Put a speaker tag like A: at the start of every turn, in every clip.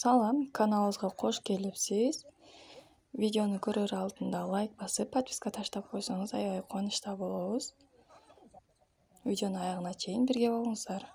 A: Салам, каналыбызга кош келипсиз. Видеону көрөр алдында лайк басып, подписка таштап койсоңуз аябай кубанычта болобуз. Видеону аягына чейин бирге болуңуздар.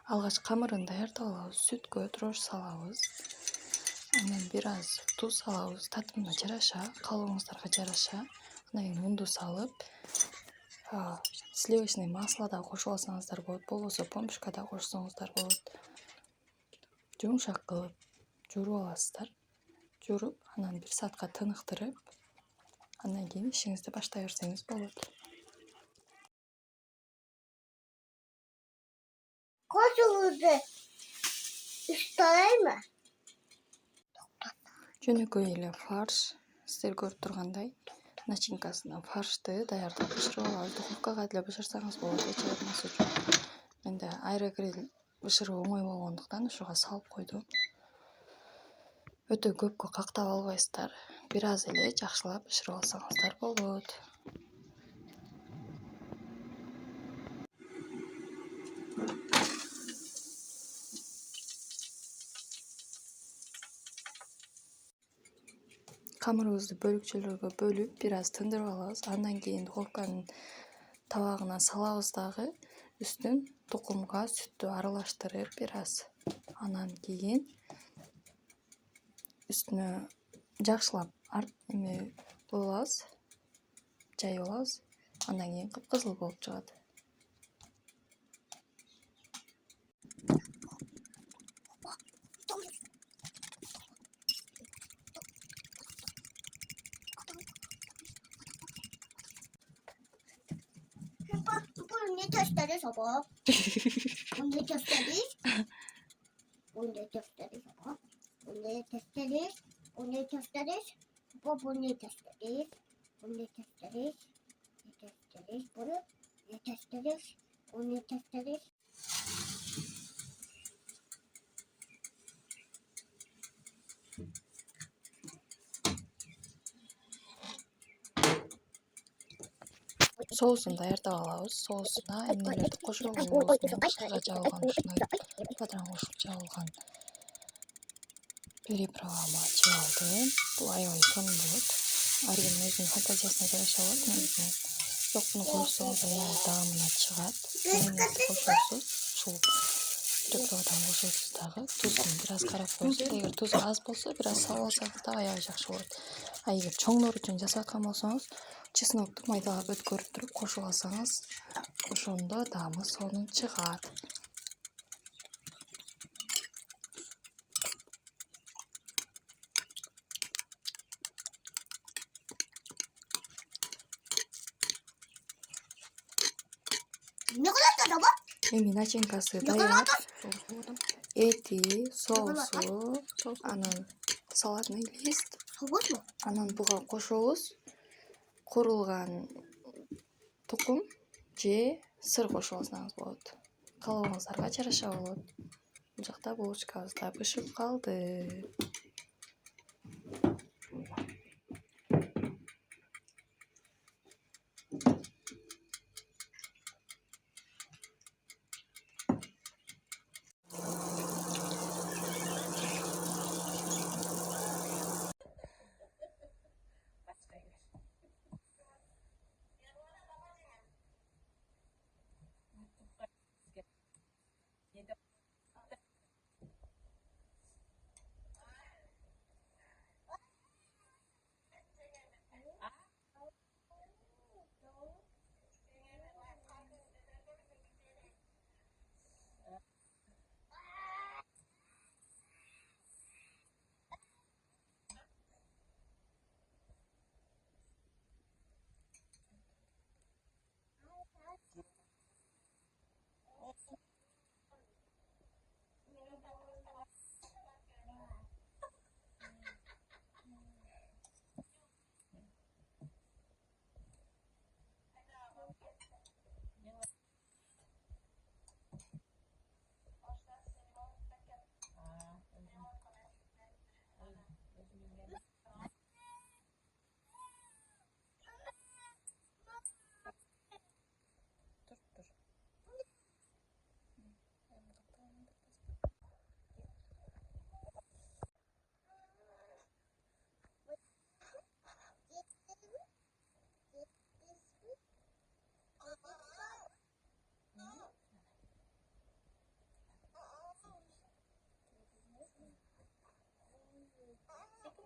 A: Алгач камырын даярдап алабыз. Сүткө дрожь салабыз. Анан бир аз туз салабыз. Татымына жараша, калыбыңыздарга жараша. Анан кийин унду салып, сливочный масло да кошуп алсаңыздар болот, болбосо помпушка да кошсоңуздар болот. Жумшак кылып жууруп аласыздар. Жууруп, анан 1 саатка тыныктырып, андан кийин ишиңизди баштай берсеңиз болот.
B: Koşumuzu üstüne mi?
A: Жөнөкөй эле фарш, сиздер көрүп тургандай, начинкасына фаршты даярдап бышырып алабыз. Духовкага деле бышырсаңыз болот, эч аябырмасы үчүн. Менде аэрогриль бышыруу оңой болгондуктан ушуга салып койдум. Өтө көпкө кактап албайсыздар. Бир аз эле жакшылап бышырып алсаңыздар болот. Камырыбызды бөлүкчөлөргө бөлүп, бир аз тындырып алабыз. Андан кийин духовканын табагына салабыз дагы. Үстүн тукумга сүттү аралаштырып бир аз. Анан кийин үстүнө жакшылап кылып алабыз, жайып алабыз. Андан кийин кыпкызыл болуп чыгат.
B: Bunu ne gösterir sabah? Bunu ne gösterir? Bunu ne gösterir sabah? Bunu ne gösterir? Bunu ne gösterir? Bunu ne gösterir? Bunu ne gösterir? Ne gösterir? Bunu ne gösterir? Bunu ne gösterir?
A: Соусун даярдап алабыз. Соусуна эмнелерди кошуп алабыз? Мен кышкыга жабылган ушундай бадыран кошуп жабылган переправама ачып алдым. Бул аябай сонун болот. Ар ким өзүнүн фантазиясына жараша алат негизинен. Бирок буну кошсоңуз аябай даамына чыгат. Эмеңизди кошосуз, ушул приправадан кошосуз дагы. Тузун бир аз карап коесуз. Эгер тузу аз болсо, бир аз салып алсаңыз да аябай жакшы болот. Эгер чоңдор үчүн жасап аткан болсоңуз, чеснокту майдалап өткөрүп туруп кошуп алсаңыз, ошондо даамы сонун чыгат.
B: Ne kadar da sabah?
A: Эми начинкасы даяр. Эти, соусу, анан салатный лист,
B: Sabah mı?
A: анан буга кошобуз куурулган тукум же сыр кошуп алсаңыз болот. Калыбыңыздарга жараша болот. Бул жакта булочкабыз да бышып калды.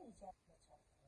C: iyice yapmaya çalışıyor.